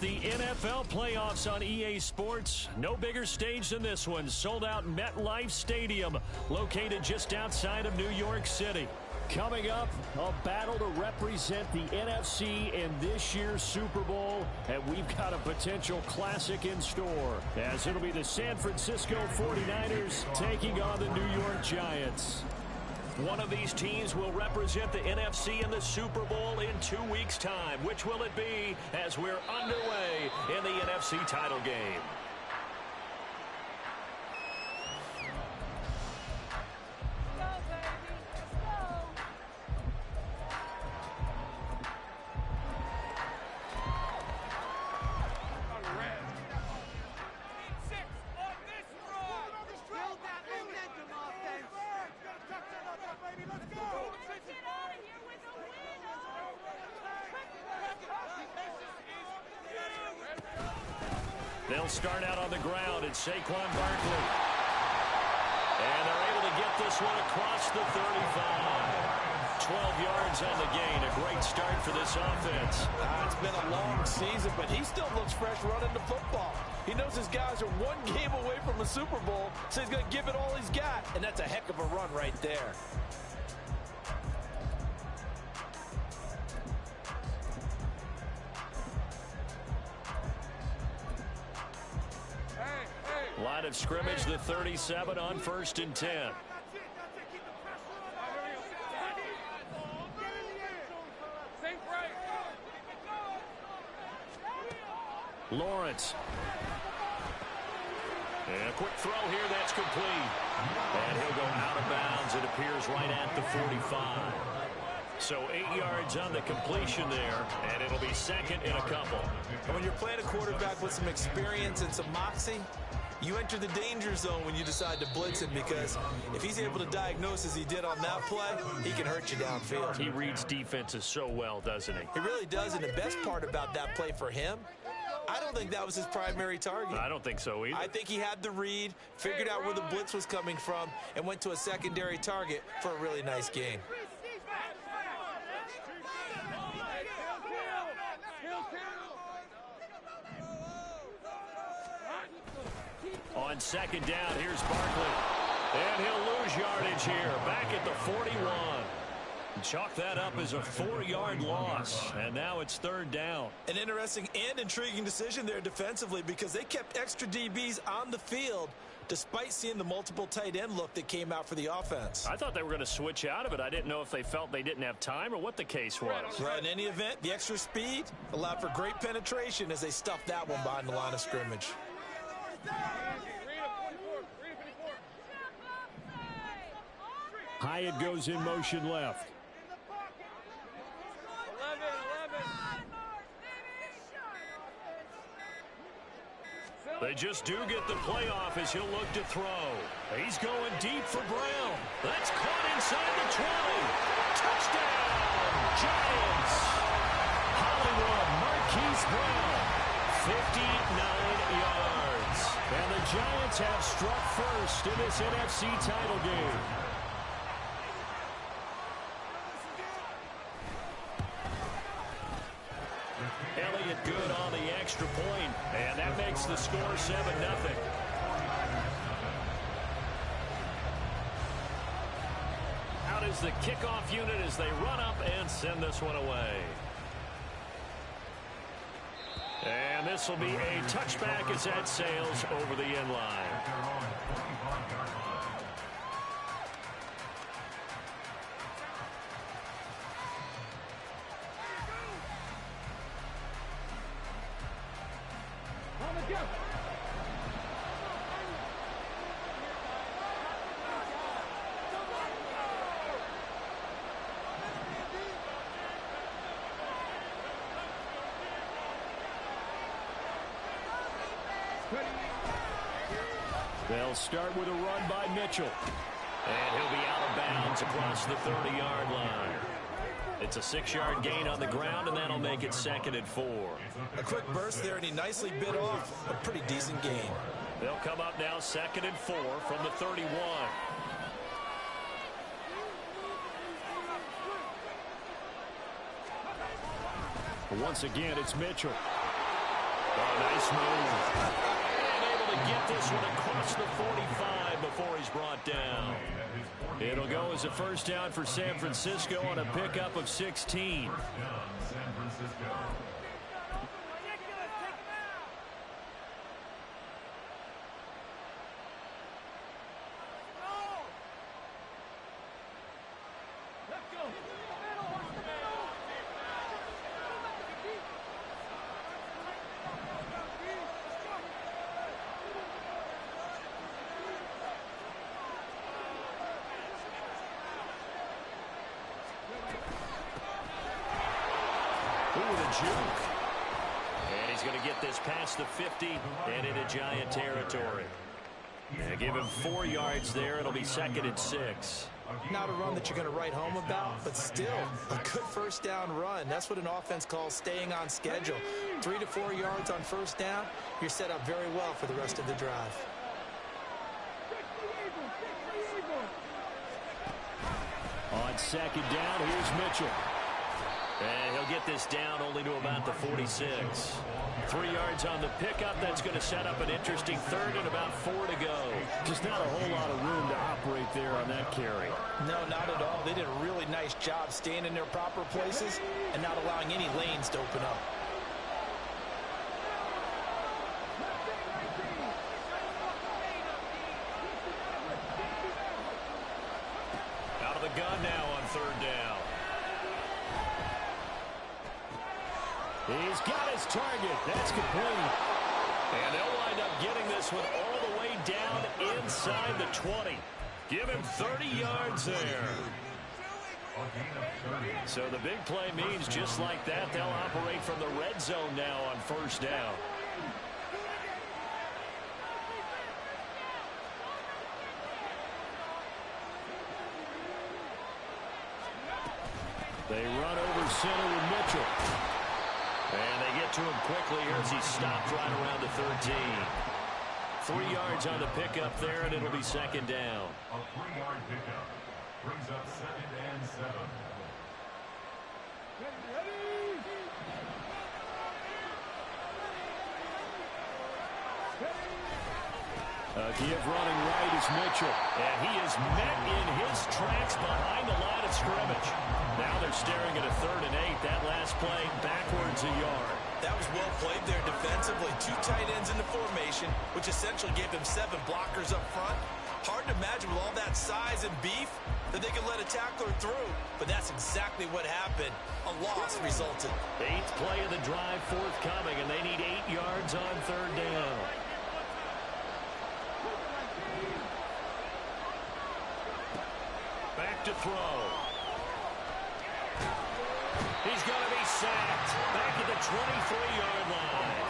the NFL playoffs on EA Sports. No bigger stage than this one. Sold out MetLife Stadium, located just outside of New York City. Coming up, a battle to represent the NFC in this year's Super Bowl, and we've got a potential classic in store, as it'll be the San Francisco 49ers taking on the New York Giants. One of these teams will represent the NFC in the Super Bowl in 2 weeks' time. Which will it be, as we're underway in the NFC title game? They'll start out on the ground at Saquon Barkley. And they're able to get this one across the 35. 12 yards on the gain. A great start for this offense. It's been a long season, but he still looks fresh running the football. He knows his guys are one game away from a Super Bowl, so he's going to give it all he's got. And that's a heck of a run right there. Line of scrimmage, the 37 on 1st and 10. Lawrence. And a quick throw here, that's complete. And he'll go out of bounds, it appears, right at the 45. So 8 yards on the completion there, and it'll be second and a couple. And when you're playing a quarterback with some experience and some moxie, you enter the danger zone when you decide to blitz him, because if he's able to diagnose as he did on that play, he can hurt you downfield. He reads defenses so well, doesn't he? He really does, and the best part about that play for him, I don't think that was his primary target. I don't think so either. I think he had the read, figured out where the blitz was coming from, and went to a secondary target for a really nice gain. On second down, here's Barkley. And he'll lose yardage here, back at the 41. Chalk that up as a 4-yard loss, and now it's third down. An interesting and intriguing decision there defensively, because they kept extra DBs on the field despite seeing the multiple tight end look that came out for the offense. I thought they were going to switch out of it. I didn't know if they felt they didn't have time or what the case was. Well, in any event, the extra speed allowed for great penetration as they stuffed that one behind the line of scrimmage. Hyatt goes in motion left. They just do get the playoff as he'll look to throw. He's going deep for Brown. That's caught inside the 20. Touchdown, Giants. Hollywood Marquise Brown, 59 yards. And the Giants have struck first in this NFC title game. Elliott good on the extra point, and that makes the score 7-0. Out is the kickoff unit as they run up and send this one away. And this will be a touchback as that sails over the end line. They'll start with a run by Mitchell. And he'll be out of bounds across the 30-yard line. It's a 6-yard gain on the ground, and that'll make it 2nd and 4. A quick burst there, and he nicely bit off a pretty decent gain. They'll come up now 2nd and 4 from the 31. Once again, it's Mitchell. smooth. And able to get this one across the 45 before he's brought down. It'll go as a first down for San Francisco on a pickup of 16. Juke. And he's going to get this past the 50 and into Giant territory. Yeah, give him 4 yards there. It'll be 2nd and 6. Not a run that you're going to write home about, but still a good first down run. That's what an offense calls staying on schedule. 3 to 4 yards on first down. You're set up very well for the rest of the drive. On 2nd down, here's Mitchell. And he'll get this down only to about the 46. 3 yards on the pickup. That's going to set up an interesting 3rd and about 4 to go. Just not a whole lot of room to operate there on that carry. No, not at all. They did a really nice job staying in their proper places and not allowing any lanes to open up. Out of the gun now on 3rd down. He's got his target. That's complete. And they'll wind up getting this one all the way down inside the 20. Give him 30 yards there. So the big play means just like that, they'll operate from the red zone now on 1st down. They run over center with Mitchell. And they get to him quickly here as he stopped right around the 13. 3 yards on the pickup there, and it'll be 2nd down. A 3-yard pickup brings up 2nd and 7. Kiev running right is Mitchell. And he is met in his tracks behind the line of scrimmage. Now they're staring at a 3rd and 8. That last play backwards a yard. That was well played there defensively. 2 tight ends in the formation, which essentially gave them 7 blockers up front. Hard to imagine with all that size and beef that they could let a tackler through. But that's exactly what happened. A loss resulted. 8th play of the drive forthcoming, and they need 8 yards on 3rd down. Back to throw. He's going to be sacked back at the 23-yard line.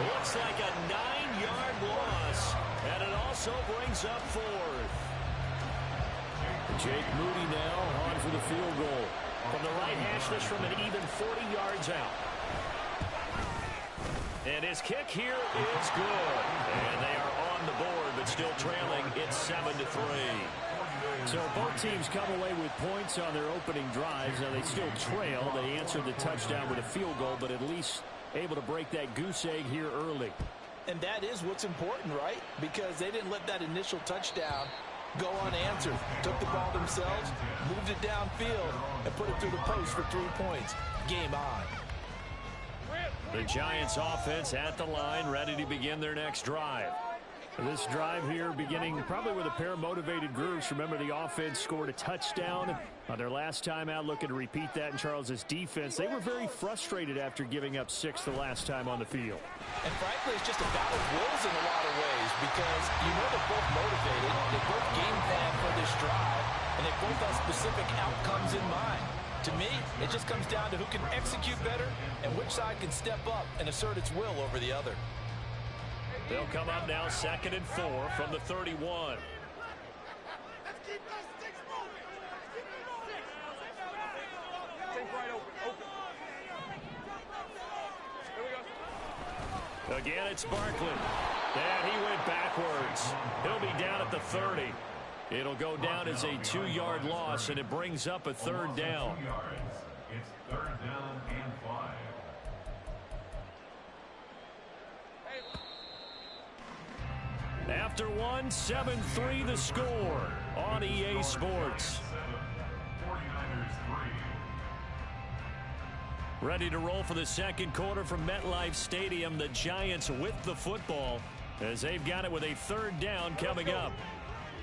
Looks like a 9-yard loss, and it also brings up 4th. Jake Moody now on for the field goal. From the right hash, this from an even 40 yards out. And his kick here is good. And they are on the board, but still trailing. It's 7-3. So both teams come away with points on their opening drives. Now they still trail. They answered the touchdown with a field goal, but at least able to break that goose egg here early. And that is what's important, right? Because they didn't let that initial touchdown go unanswered. Took the ball themselves, moved it downfield, and put it through the post for 3 points. Game on. The Giants offense at the line, ready to begin their next drive. This drive here beginning probably with a pair of motivated groups. Remember, the offense scored a touchdown on their last time out, looking to repeat that in Charles's defense. They were very frustrated after giving up 6 the last time on the field. And frankly, it's just a battle of wills in a lot of ways because you know they're both motivated, they both game plan for this drive, and they both have specific outcomes in mind. To me, it just comes down to who can execute better and which side can step up and assert its will over the other. They'll come up now 2nd and 4 from the 31. Again, it's Barkley. And he went backwards. He'll be down at the 30. It'll go down as a 2-yard loss, and it brings up a 3rd down. It's 3rd down and 5. after one. 7-3 the score on EA Sports. 49ers 3. Ready to roll for the second quarter from MetLife Stadium. The Giants with the football as they've got it with a third down coming up.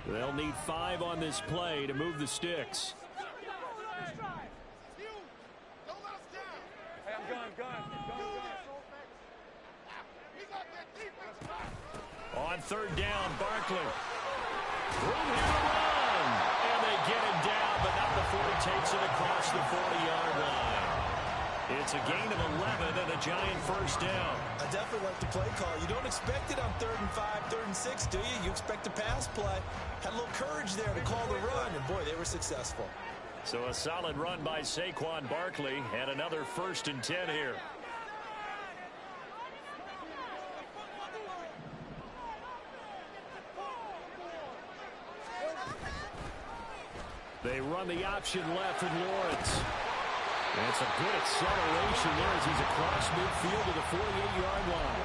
They'll need 5 on this play to move the sticks. On third down, Barkley. Room here to run. And they get him down, but not before he takes it across the 40-yard line. It's a gain of 11 and a Giant first down. I definitely like the play call. You don't expect it on 3rd and 5, 3rd and 6, do you? You expect a pass play. Had a little courage there to call the run, and boy, they were successful. So a solid run by Saquon Barkley and another 1st and 10 here. They run the option left with Lawrence. And it's a good acceleration there as he's across midfield to the 48-yard line.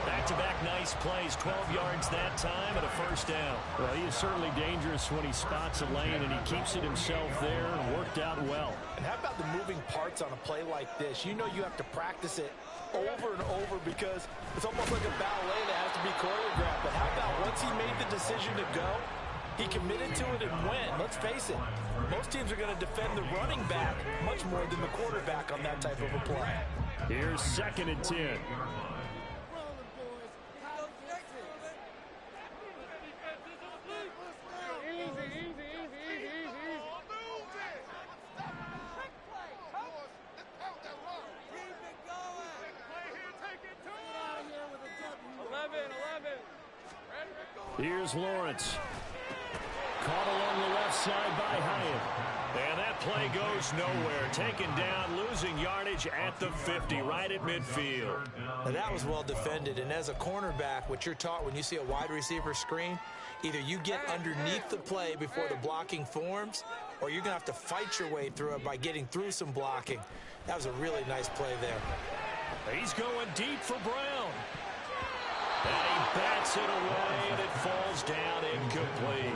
Back-to-back nice plays, 12 yards that time and a first down. Well, he is certainly dangerous when he spots a lane, and he keeps it himself there and worked out well. And how about the moving parts on a play like this? You know you have to practice it over and over because it's almost like a ballet that has to be choreographed. But how about once he made the decision to go, he committed to it and went. Let's face it, most teams are going to defend the running back much more than the quarterback on that type of a play. Here's 2nd and 10. Here's Lawrence. Caught along the left side by Hyatt. And that play goes nowhere. Taken down, losing yardage at the 50, right at midfield. Now that was well defended. And as a cornerback, what you're taught when you see a wide receiver screen, either you get underneath the play before the blocking forms, or you're going to have to fight your way through it by getting through some blocking. That was a really nice play there. He's going deep for Brown. And he bats it away, and it falls down incomplete.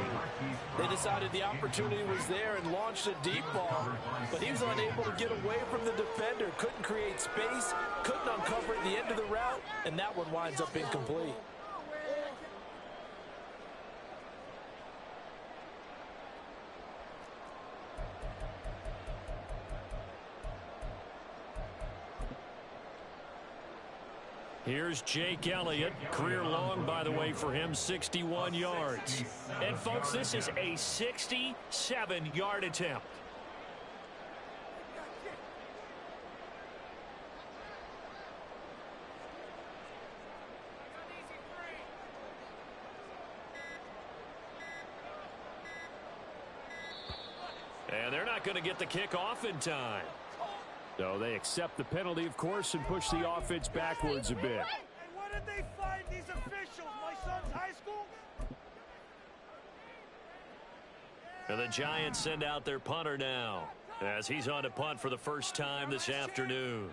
They decided the opportunity was there and launched a deep ball, but he was unable to get away from the defender. Couldn't create space, couldn't uncover at the end of the route, and that one winds up incomplete. Here's Jake Elliott. Career long, by the way, for him, 61 yards. And, folks, this is a 67-yard attempt. And they're not going to get the kickoff in time. So they accept the penalty, of course, and push the offense backwards a bit. Hey, what did they find these officials? My son's high school? And the Giants send out their punter now as he's on to punt for the first time this afternoon.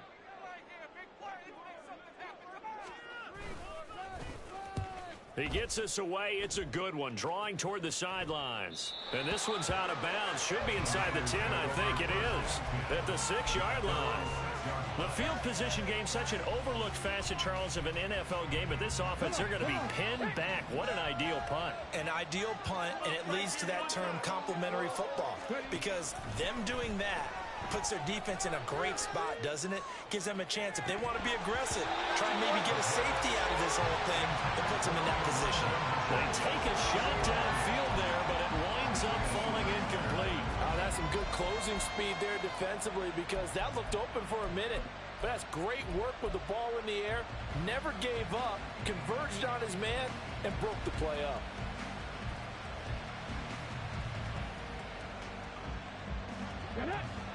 He gets us away. It's a good one, drawing toward the sidelines. And this one's out of bounds. Should be inside the 10, I think it is, at the 6-yard line. The field position game, such an overlooked facet, Charles, of an NFL game, but this offense, they're going to be pinned back. What an ideal punt. An ideal punt, and it leads to that term complementary football, because them doing that puts their defense in a great spot, doesn't it? Gives them a chance. If they want to be aggressive, try and maybe get a safety out of this whole thing, it puts them in that position. They take a shot downfield there, but it winds up falling incomplete. That's some good closing speed there defensively, because that looked open for a minute. But that's great work with the ball in the air. Never gave up, converged on his man, and broke the play up.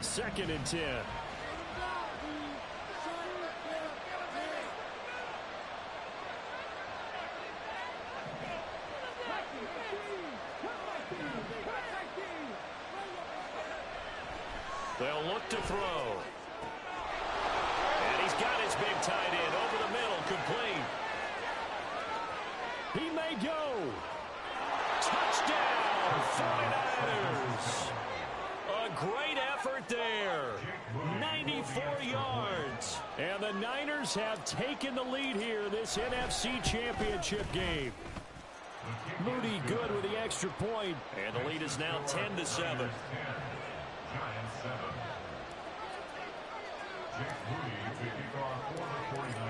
Second and 10. They'll look to throw. And he's got his big tight end over the middle, complete. He they go. Touchdown, 49ers. A great effort there. 94 yards. And the Niners have taken the lead here this NFC Championship game. Moody good with the extra point. And the lead is now 10-7.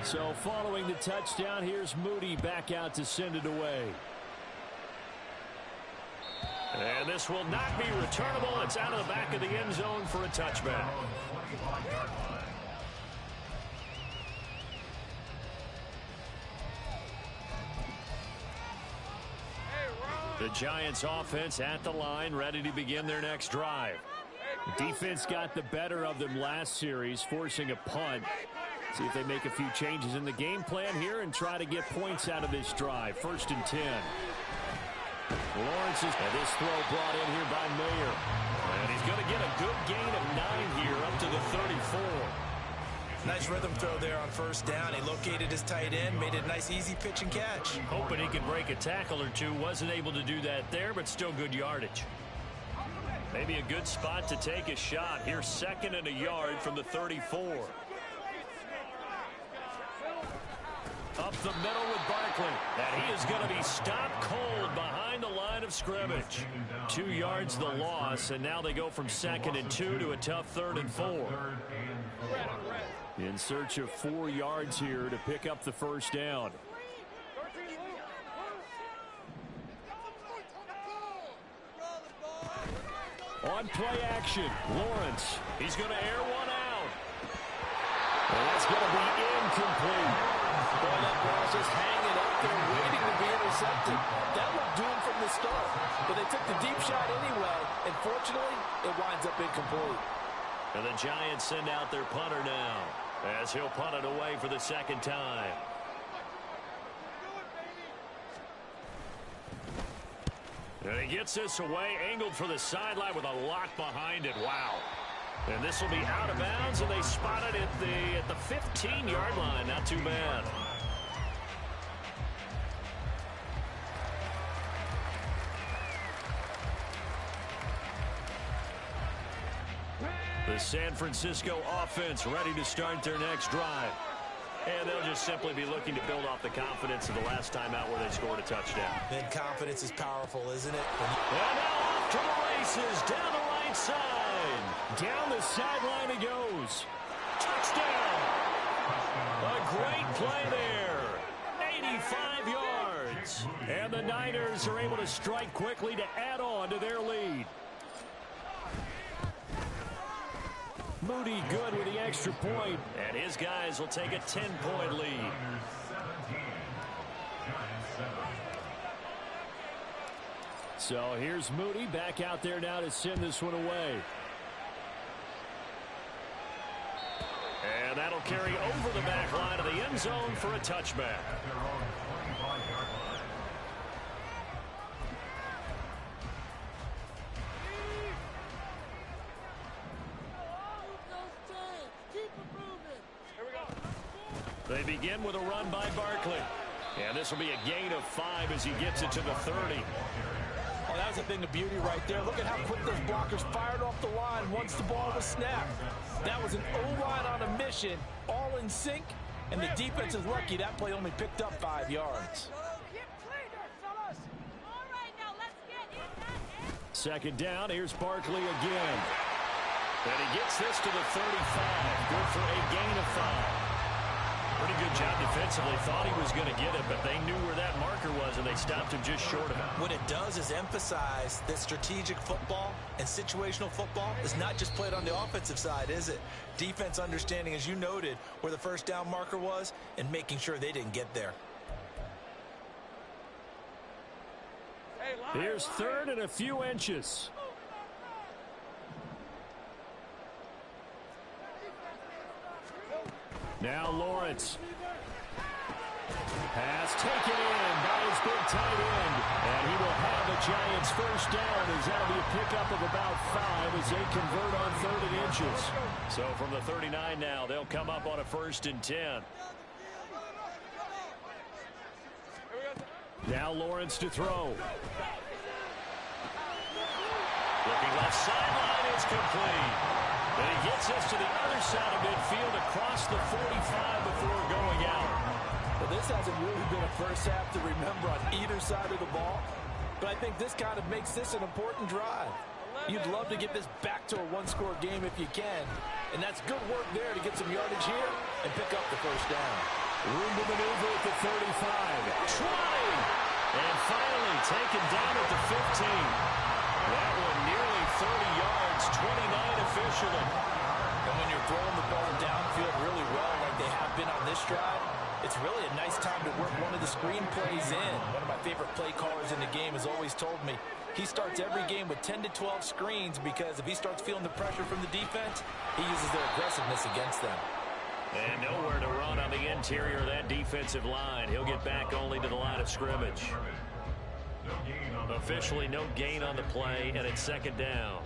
So following the touchdown, here's Moody back out to send it away. And this will not be returnable. It's out of the back of the end zone for a touchback. The Giants offense at the line, ready to begin their next drive. Defense got the better of them last series, forcing a punt. See if they make a few changes in the game plan here and try to get points out of this drive. 1st and 10. Lawrence is, and this throw brought in here by Mayer. And he's going to get a good gain of 9 here up to the 34. Nice rhythm throw there on 1st down. He located his tight end, made it a nice easy pitch and catch. Hoping he could break a tackle or two. Wasn't able to do that there, but still good yardage. Maybe a good spot to take a shot. Here's 2nd and a yard from the 34. Up the middle with Barkley. And he is going to be stopped cold behind the line of scrimmage. 2 yards the loss, and now they go from 2nd and 2 to a tough 3rd and 4. In search of 4 yards here to pick up the 1st down. On play action, Lawrence. He's going to air one out. And that's going to be incomplete. Boy, that ball's just hanging up there waiting to be intercepted. That looked doomed from the start. But they took the deep shot anyway, and fortunately, it winds up incomplete. And the Giants send out their punter now, as he'll punt it away for the 2nd time. And he gets this away, angled for the sideline with a lock behind it. Wow. And this will be out of bounds, and they spot it at the 15-yard line. Not too bad. The San Francisco offense ready to start their next drive. And they'll just simply be looking to build off the confidence of the last time out where they scored a touchdown. Then confidence is powerful, isn't it? And now off to the races, down the right side. Down the sideline he goes. Touchdown. A great play there. 85 yards. And the Niners are able to strike quickly to add on to their lead. Moody good with the extra point. And his guys will take a 10-point lead. So here's Moody back out there now to send this one away. And that'll carry over the back line of the end zone for a touchback. They begin with a run by Barkley. And this will be a gain of 5 as he gets it to the 30. Oh, that was a thing of beauty right there. Look at how quick those blockers fired off the line once the ball was snapped. That was an O-line on a mission, all in sync, and the defense is lucky that play only picked up 5 yards. 2nd down, here's Barkley again. And he gets this to the 35. Good for a gain of 5. Pretty good job defensively. Thought he was going to get it, but they knew where that marker was, and they stopped him just short of it. What it does is emphasize that strategic football and situational football is not just played on the offensive side, is it? Defense understanding, as you noted, where the 1st down marker was and making sure they didn't get there. Here's 3rd and a few inches. Now Lawrence. Pass taken in by his big tight end. And he will have the Giants 1st down as that'll be a pickup of about 5 as they convert on 3rd and inches. So from the 39 now, they'll come up on a 1st and 10. Now Lawrence to throw. Looking left sideline, it's complete. And he gets us to the other side of midfield across the 45 before going out. Well, this hasn't really been a first half to remember on either side of the ball. But I think this kind of makes this an important drive. You'd love to get this back to a one-score game if you can. And that's good work there to get some yardage here and pick up the first down. Room to maneuver at the 35. Trying. And finally taken down at the 15. That one nearly 30 yards, 29 officially. And when you're throwing the ball downfield really well like they have been on this drive, it's really a nice time to work one of the screen plays in. One of my favorite play callers in the game has always told me he starts every game with 10 to 12 screens because if he starts feeling the pressure from the defense, he uses their aggressiveness against them. And nowhere to run on the interior of that defensive line. He'll get back only to the line of scrimmage. Officially no gain on the play, and it's second down.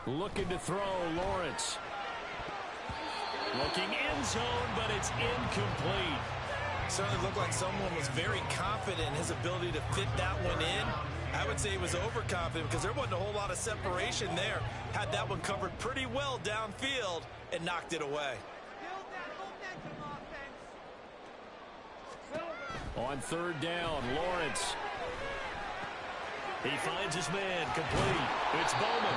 Looking to throw, Lawrence. Looking end zone, but it's incomplete. Certainly looked like someone was very confident in his ability to fit that one in. I would say he was overconfident because there wasn't a whole lot of separation there. Had that one covered pretty well downfield and knocked it away. On third down, Lawrence. He finds his man, complete. It's Bowman.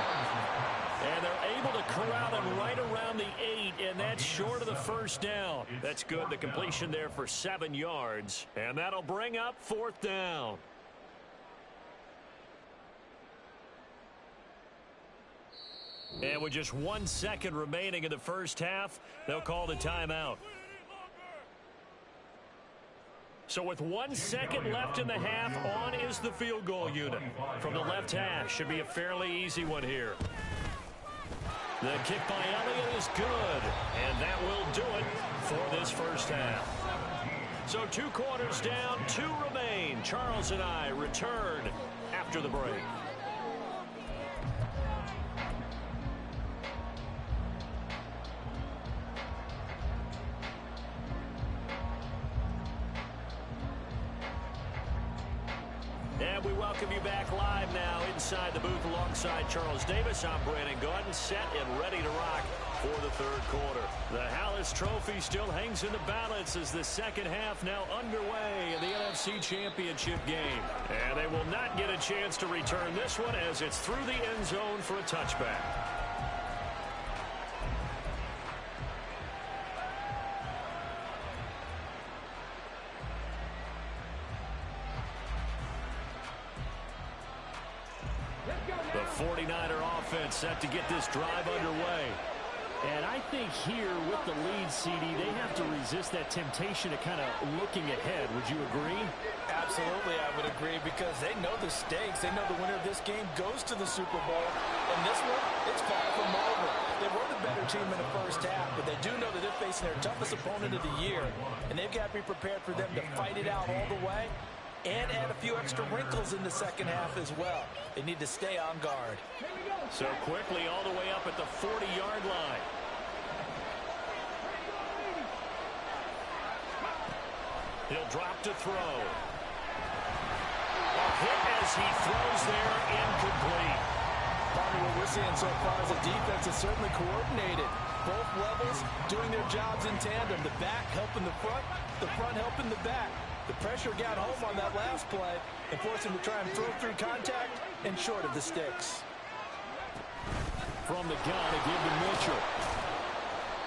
And they're able to corral him right around the 8, and that's short of the first down. That's good. The completion there for 7 yards. And that'll bring up fourth down. And with just 1 second remaining in the first half, they'll call the timeout. So with 1 second left in the half, on is the field goal unit. From the left hash, should be a fairly easy one here. The kick by Elliott is good, and that will do it for this first half. So 2 quarters down, 2 remain. Charles and I return after the break. And we welcome you back live now inside the booth alongside Charles Davis. I'm Brandon Gaudin, set and ready to rock for the third quarter. The Hallis Trophy still hangs in the balance as the second half now underway in the NFC Championship game. And they will not get a chance to return this one as it's through the end zone for a touchback. The 49er offense set to get this drive underway. And I think here with the lead, CD, they have to resist that temptation of kind of looking ahead. Would you agree? Absolutely, I would agree because they know the stakes. They know the winner of this game goes to the Super Bowl. And this one, it's far from over. They were the better team in the first half, but they do know that they're facing their toughest opponent of the year. And they've got to be prepared for them to fight it out all the way and add a few extra wrinkles in the second half as well. They need to stay on guard. So quickly all the way up at the 40-yard line. He'll drop to throw. A hit as he throws there, incomplete. Part of what we're seeing so far is the defense is certainly coordinated. Both levels doing their jobs in tandem. The back helping the front helping the back. The pressure got home on that last play and forced him to try and throw through contact and short of the sticks. From the gun, a give to Mitchell.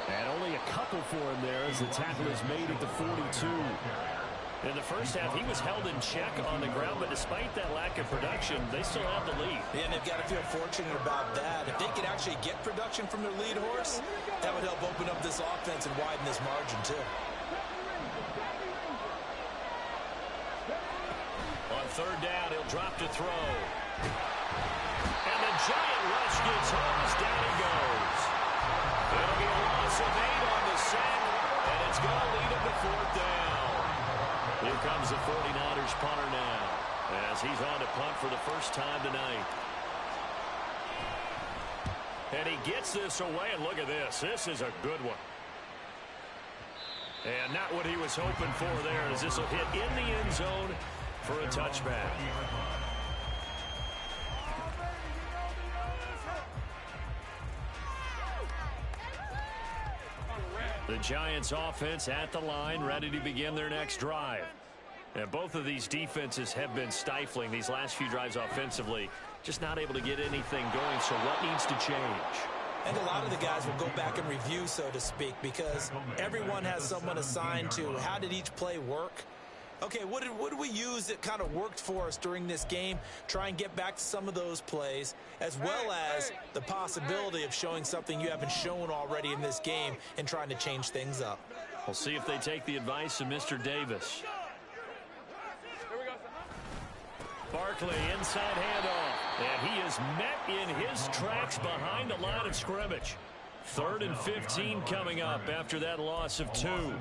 And only a couple for him there as the tackle is made at the 42. In the first half, he was held in check on the ground, but despite that lack of production, they still have the lead. Yeah, and they've got to feel fortunate about that. If they can actually get production from their lead horse, that would help open up this offense and widen this margin, too. On third down, he'll drop to throw. And the giant rush gets home as down he goes. It'll be a loss of 8 on the sack, and it's going to lead him to fourth down. Here comes the 49ers punter now as he's on to punt for the first time tonight. And he gets this away, and look at this. This is a good one. And not what he was hoping for there, as this will hit in the end zone for a touchback. The Giants offense at the line, ready to begin their next drive. And both of these defenses have been stifling these last few drives offensively. Just not able to get anything going, so what needs to change? And a lot of the guys will go back and review, so to speak, because everyone has someone assigned to how did each play work. Okay, what did we use that kind of worked for us during this game? Try and get back to some of those plays, as well as the possibility of showing something you haven't shown already in this game and trying to change things up. We'll see if they take the advice of Mr. Davis. Barkley inside handoff, and he is met in his tracks behind the line of scrimmage. 3rd and 15 coming up after that loss of 2. 2 yards.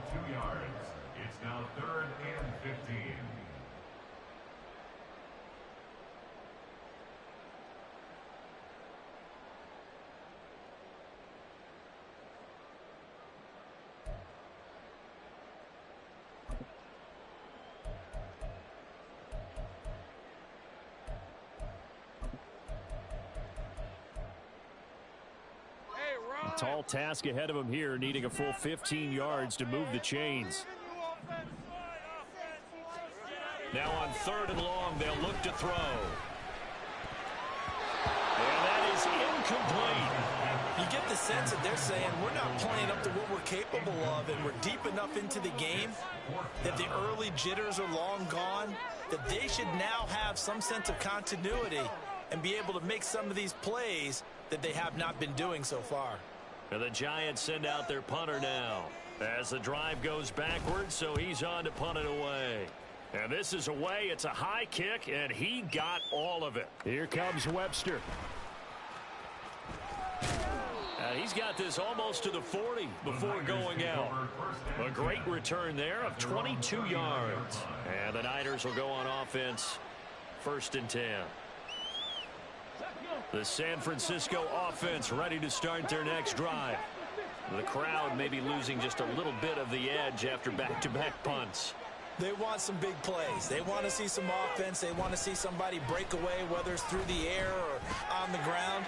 It's now 3rd and 15. Tall task ahead of him here, needing a full 15 yards to move the chains. Now on 3rd and long, they'll look to throw. And that is incomplete. You get the sense that they're saying we're not playing up to what we're capable of, and we're deep enough into the game that the early jitters are long gone, that they should now have some sense of continuity and be able to make some of these plays that they have not been doing so far. And the Giants send out their punter now as the drive goes backwards, so he's on to punt it away. And this is away. It's a high kick, and he got all of it. Here comes Webster. And he's got this almost to the 40 before going out. A great return there of 22 yards. And the Niners will go on offense, 1st and 10. The San Francisco offense ready to start their next drive. The crowd may be losing just a little bit of the edge after back-to-back punts. They want some big plays. They want to see some offense. They want to see somebody break away, whether it's through the air or on the ground.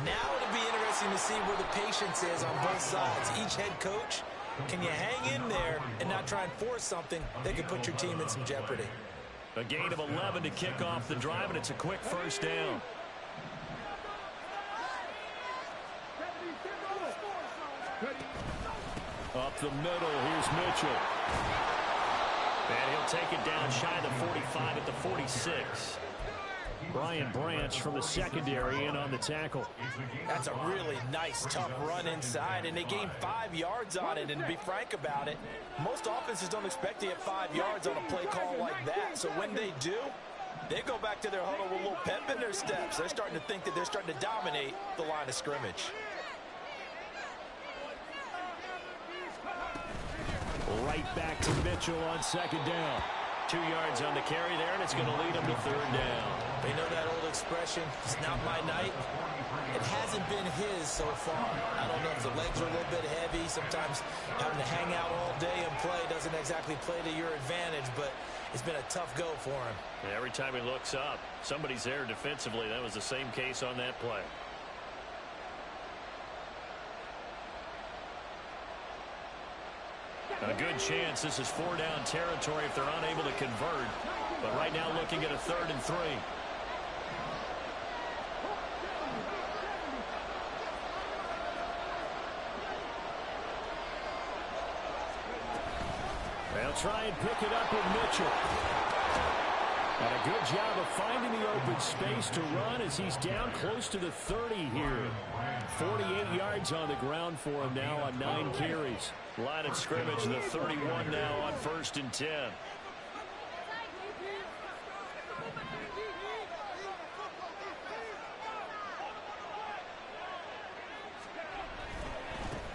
Now it'll be interesting to see where the patience is on both sides. Each head coach, can you hang in there and not try and force something that could put your team in some jeopardy? A gain of 11 to kick off the drive, and it's a quick 1st down. Up the middle, here's Mitchell. And he'll take it down shy of the 45 at the 46. Brian Branch from the secondary in on the tackle. That's a really nice, tough run inside, and they gained 5 yards on it. And to be frank about it, most offenses don't expect to get 5 yards on a play call like that. So when they do, they go back to their huddle with a little pep in their steps. They're starting to think that they're starting to dominate the line of scrimmage. Right back to Mitchell on 2nd down. 2 yards on the carry there, and it's going to lead them to 3rd down. They know that old expression, it's not my night. It hasn't been his so far. I don't know if the legs are a little bit heavy. Sometimes having to hang out all day and play doesn't exactly play to your advantage, but it's been a tough go for him. And every time he looks up, somebody's there defensively. That was the same case on that play. A good chance this is 4-down territory if they're unable to convert. But right now looking at a 3rd and 3. They'll try and pick it up with Mitchell. And a good job of finding the open space to run as he's down close to the 30 here. 48 yards on the ground for him now on 9 carries. Line of scrimmage, the 31 now on 1st and 10.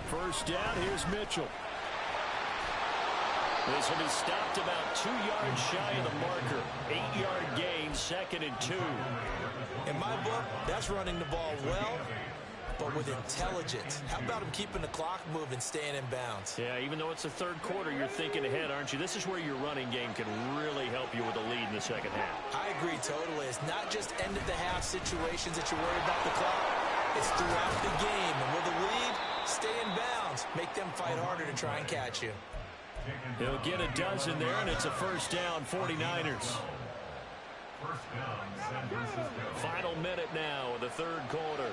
First down, here's Mitchell. This will be stopped about 2 yards shy of the marker. 8-yard gain, 2nd and 2. In my book, that's running the ball well, but with intelligence. How about him keeping the clock moving, staying in bounds? Yeah, even though it's the third quarter, you're thinking ahead, aren't you? This is where your running game can really help you with a lead in the second half. I agree totally. It's not just end-of-the-half situations that you're worried about the clock. It's throughout the game. And with a lead, stay in bounds. Make them fight harder to try and catch you. He'll get a dozen there, and it's a first down, 49ers. First down, San Francisco. Final minute now of the third quarter.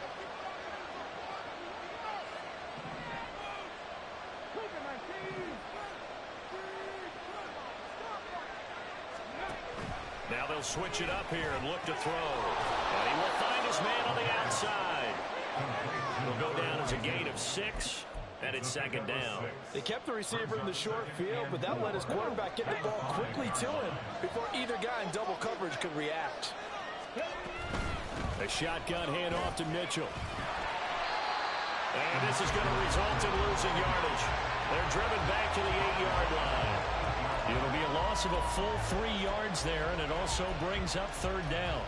Now they'll switch it up here and look to throw. And he will find his man on the outside. He'll go down as a gain of 6, and it's second down. They kept the receiver in the short field, but that let his quarterback get the ball quickly to him before either guy in double coverage could react. A shotgun handoff to Mitchell. And this is going to result in losing yardage. They're driven back to the 8-yard line. It'll be a loss of a full 3 yards there, and it also brings up third down.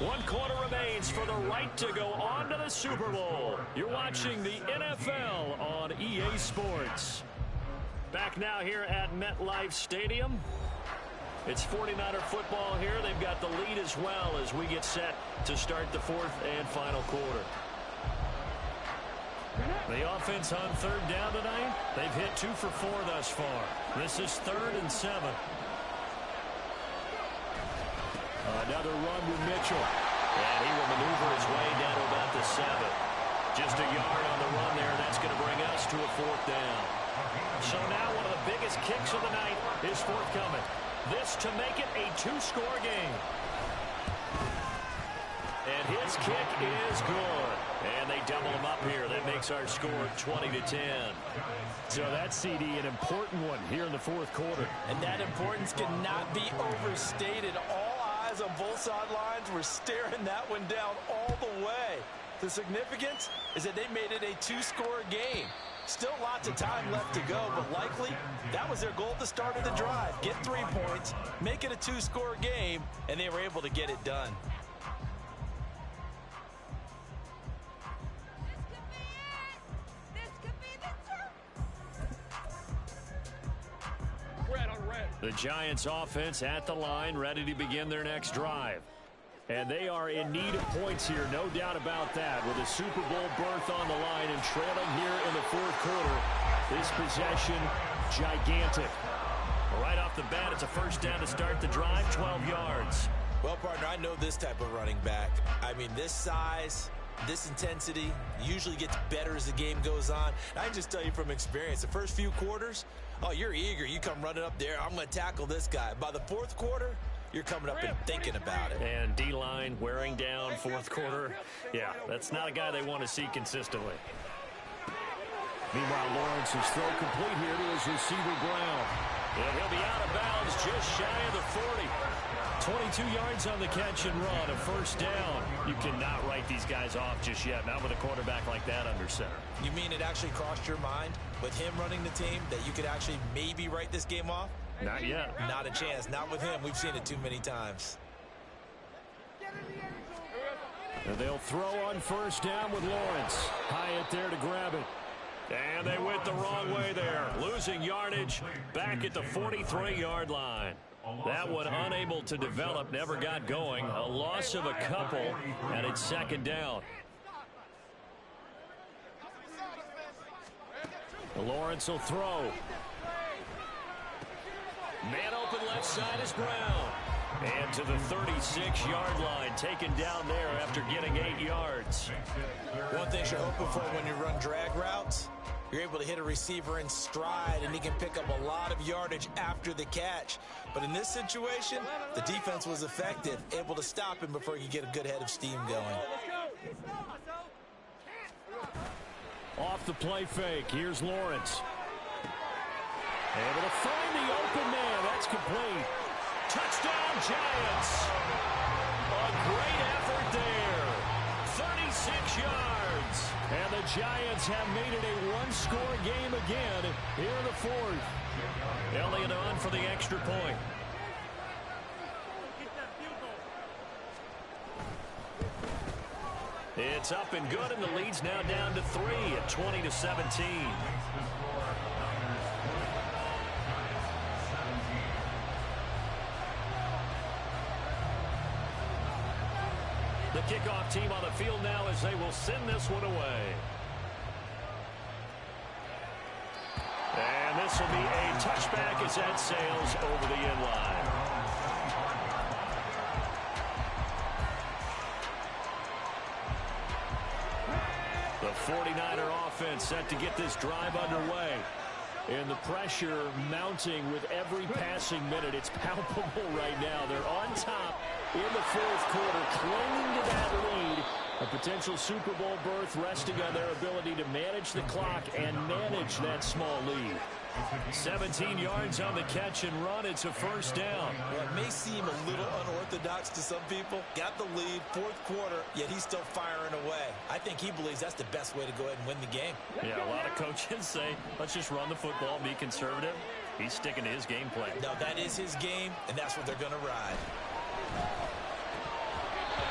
1 quarter remains for the right to go on to the Super Bowl. You're watching the NFL on EA Sports. Back now here at MetLife Stadium. It's 49er football here. They've got the lead as well as we get set to start the fourth and final quarter. The offense on third down tonight. They've hit 2 for 4 thus far. This is 3rd and 7. Another run with Mitchell. And he will maneuver his way down to about the 7. Just a yard on the run there. That's going to bring us to a 4th down. So now one of the biggest kicks of the night is forthcoming. This to make it a 2-score game. And his kick is good. And they double him up here. That makes our score 20-10. So that's, CD, an important one here in the fourth quarter. And that importance cannot be overstated. All eyes on both sidelines were staring that one down all the way. The significance is that they made it a 2-score game. Still lots of time left to go, but likely that was their goal at the start of the drive. Get 3 points, make it a 2-score game, and they were able to get it done. The Giants offense at the line, ready to begin their next drive. And they are in need of points here, no doubt about that. With a Super Bowl berth on the line and trailing here in the fourth quarter, this possession, gigantic. Right off the bat, it's a first down to start the drive, 12 yards. Well, partner, I know this type of running back. I mean, this size, this intensity usually gets better as the game goes on. And I can just tell you from experience, the first few quarters, oh, you're eager. You come running up there, I'm going to tackle this guy. By the fourth quarter, you're coming up and thinking about it. And D-line wearing down fourth quarter. Yeah, that's not a guy they want to see consistently. Meanwhile, Lawrence's throw complete here to his receiver, Brown. And he'll be out of bounds just shy of the 40. 22 yards on the catch and run, a first down. You cannot write these guys off just yet, not with a quarterback like that under center. You mean it actually crossed your mind with him running the team that you could actually maybe write this game off? Not yet. Not a chance. Not with him. We've seen it too many times. And they'll throw on first down with Lawrence. Hyatt there to grab it. And they went the wrong way there. Losing yardage back at the 43-yard line. That one unable to develop, never got going. A loss of a couple, and it's second down. Lawrence will throw. Man open left side is Brown. And to the 36-yard line, taken down there after getting 8 yards. One thing you're hoping for when you run drag routes, you're able to hit a receiver in stride, and he can pick up a lot of yardage after the catch. But in this situation, the defense was effective, able to stop him before he could get a good head of steam going. Off the play fake, here's Lawrence. Able to find the open man. That's complete. Touchdown, Giants. A great effort there. 36 yards. And the Giants have made it a one-score game again here in the fourth. Elliott on for the extra point. It's up and good, and the lead's now down to 3 at 20-17. The kickoff team on the field now as they will send this one away. And this will be a touchback as that sails over the end line. The 49er offense set to get this drive underway. And the pressure mounting with every passing minute. It's palpable right now. They're on top in the fourth quarter, clinging to that lead. A potential Super Bowl berth resting on their ability to manage the clock and manage that small lead. 17 yards on the catch and run. It's a first down. Well, it may seem a little unorthodox to some people. Got the lead, fourth quarter, yet he's still firing away. I think he believes that's the best way to go ahead and win the game. Yeah, a lot of coaches say, let's just run the football and be conservative. He's sticking to his game plan. No, that is his game, and that's what they're going to ride.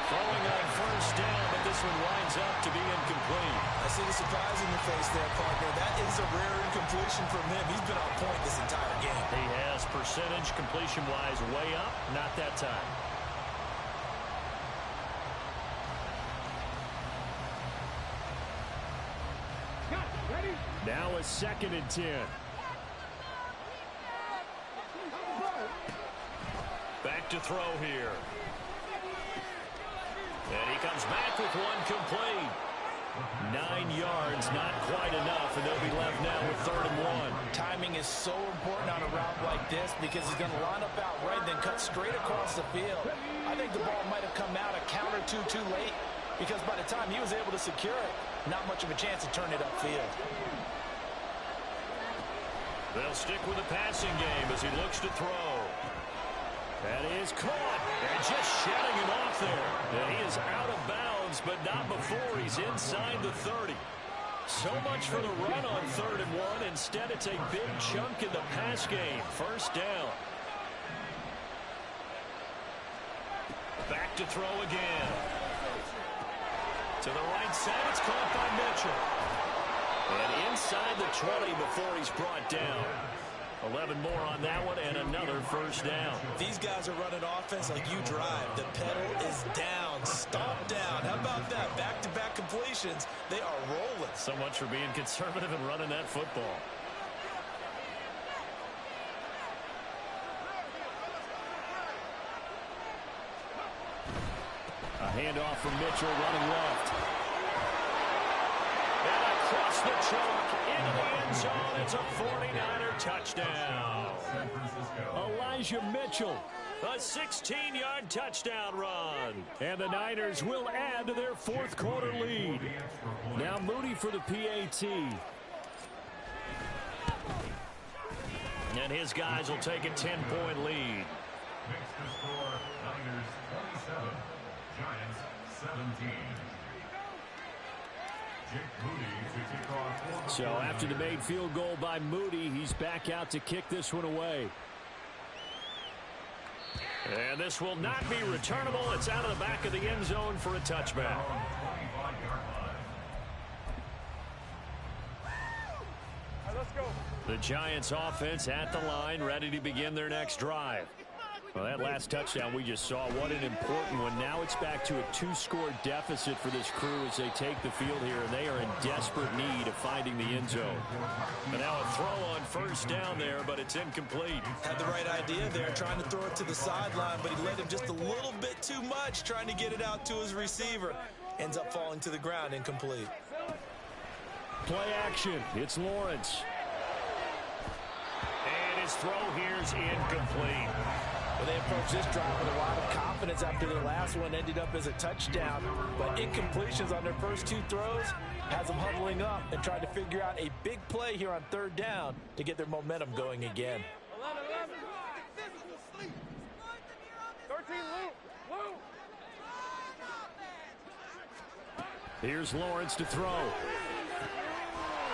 Throwing on first down, but this one winds up to be incomplete. I see the surprise in your face there, partner. That is a rare incompletion from him. He's been on point this entire game. He has percentage completion-wise way up. Not that time. Now a 2nd and 10. Back to throw here. And he comes back with one complete. 9 yards, not quite enough, and they'll be left now with 3rd and 1. Timing is so important on a route like this because he's going to line up out right, then cut straight across the field. I think the ball might have come out a count or two too late because by the time he was able to secure it, not much of a chance to turn it upfield. They'll stick with the passing game as he looks to throw. That is caught, and just shedding it off there. And he is out of bounds, but not before he's inside the 30. So much for the run on 3rd and 1. Instead, it's a big chunk in the pass game. First down. Back to throw again. To the right side, it's caught by Mitchell. And inside the 20 before he's brought down. 11 more on that one and another first down. These guys are running offense like you drive. The pedal is down, stomp down. How about that? Back-to-back completions. They are rolling. So much for being conservative and running that football. A handoff from Mitchell running left. And across the chalk into the end zone. It's a 49er touchdown. Elijah Mitchell. A 16-yard touchdown run. And the Niners will add to their fourth quarter lead. Now Moody for the PAT. And his guys will take a 10-point lead. Makes the score Niners 27, Giants 17. Jake Moody to kick off. So after the made field goal by Moody, he's back out to kick this one away. And this will not be returnable. It's out of the back of the end zone for a touchback. Let's go. The Giants offense at the line, ready to begin their next drive. Well, that last touchdown we just saw, what an important one. Now it's back to a 2-score deficit for this crew as they take the field here, and they are in desperate need of finding the end zone. And now a throw on first down there, but it's incomplete. Had the right idea there, trying to throw it to the sideline, but he let him just a little bit too much, trying to get it out to his receiver. Ends up falling to the ground, incomplete. Play action. It's Lawrence. And his throw here's incomplete. Well, they approached this drive with a lot of confidence after their last one ended up as a touchdown. But incompletions on their first 2 throws has them huddling up and trying to figure out a big play here on 3rd down to get their momentum going again. 13, Lou. Here's Lawrence to throw.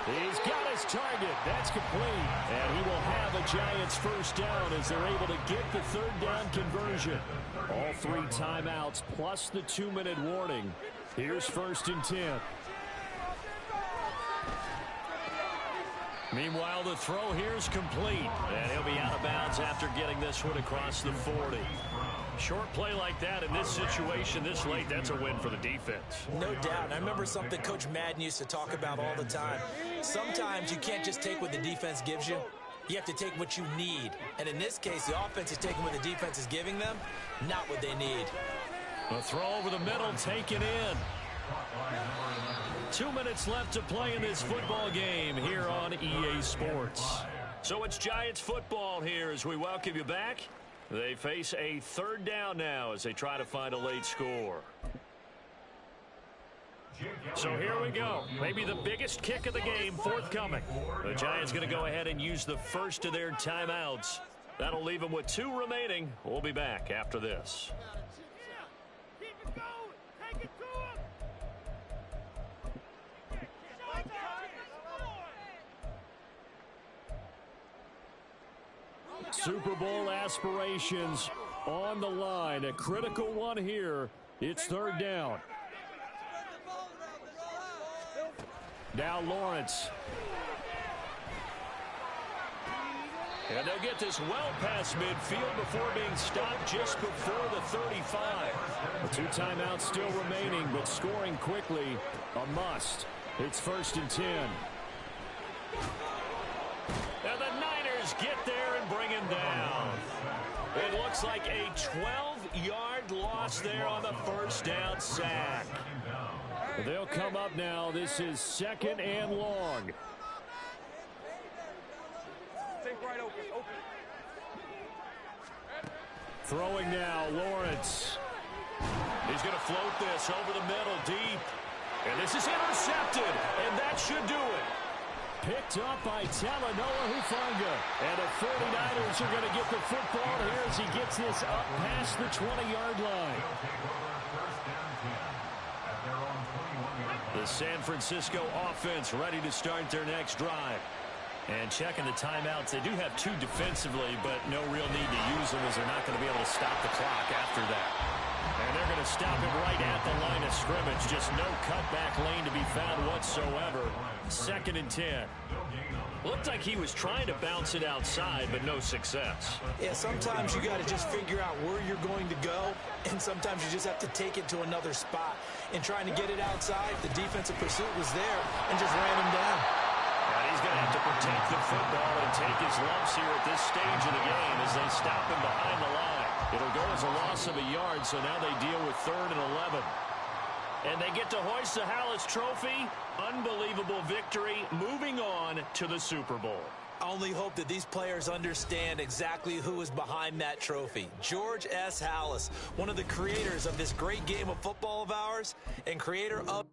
He's got his target. That's complete. And he will have a Giants first down as they're able to get the 3rd down conversion. All 3 timeouts plus the 2-minute warning. Here's 1st and 10. Meanwhile, the throw here's complete. And he'll be out of bounds after getting this one across the 40. Short play like that in this situation this late, that's a win for the defense. No doubt. I remember something Coach Madden used to talk about all the time. Sometimes you can't just take what the defense gives you. You have to take what you need. And in this case, the offense is taking what the defense is giving them, not what they need. A throw over the middle, taken in. 2 minutes left to play in this football game here on EA Sports. So it's Giants football here as we welcome you back. They face a 3rd down now as they try to find a late score. So here we go. Maybe the biggest kick of the game forthcoming. The Giants going to go ahead and use the first of their timeouts. That'll leave them with 2 remaining. We'll be back after this. Super Bowl aspirations on the line. A critical one here. It's 3rd down. Now Lawrence. And they'll get this well past midfield before being stopped just before the 35. The 2 timeouts still remaining, but scoring quickly, a must. It's 1st and 10. And the Niners get there and bring him down. It looks like a 12-yard loss there on the 1st down sack. They'll come up now. This is 2nd and long. Throwing now, Lawrence. He's going to float this over the middle deep. And this is intercepted, and that should do it. Picked up by Talanoa Hufanga. And the 49ers are going to get the football here as he gets this up past the 20-yard line. The San Francisco offense ready to start their next drive. And checking the timeouts, they do have 2 defensively, but no real need to use them as they're not going to be able to stop the clock after that. And they're going to stop it right at the line of scrimmage. Just no cutback lane to be found whatsoever. 2nd and 10. Looked like he was trying to bounce it outside, but no success. Yeah, sometimes you got to just figure out where you're going to go, and sometimes you just have to take it to another spot. And trying to get it outside, the defensive pursuit was there and just ran him down. And he's going to have to protect the football and take his lumps here at this stage of the game as they stop him behind the line. It'll go as a loss of a yard, so now they deal with 3rd and 11. And they get to hoist the Hallis Trophy. Unbelievable victory, moving on to the Super Bowl. I only hope that these players understand exactly who is behind that trophy. George S. Hallis, one of the creators of this great game of football of ours, and creator of